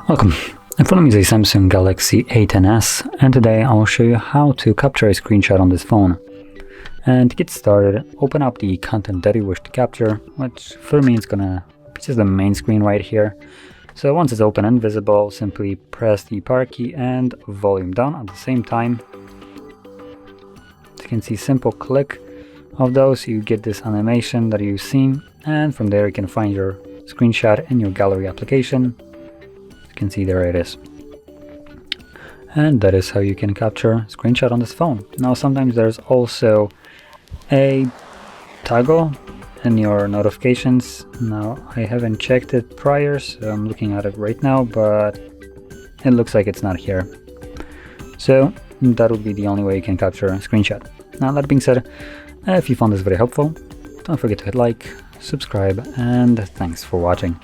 Welcome. In front of me is a Samsung Galaxy A10s, and today I will show you how to capture a screenshot on this phone. And to get started, open up the content that you wish to capture, which for me is gonna be just the main screen right here. So once it's open and visible, simply press the power key and volume down at the same time. As you can see, simple click of those, you get this animation that you've seen, and from there you can find your screenshot in your gallery application. You can see there it is. And that is how you can capture a screenshot on this phone. Now sometimes there's also a toggle in your notifications. Now I haven't checked it prior, so I'm looking at it right now, but it looks like it's not here. So that would be the only way you can capture a screenshot. Now that being said, if you found this very helpful, don't forget to hit like, subscribe, and thanks for watching.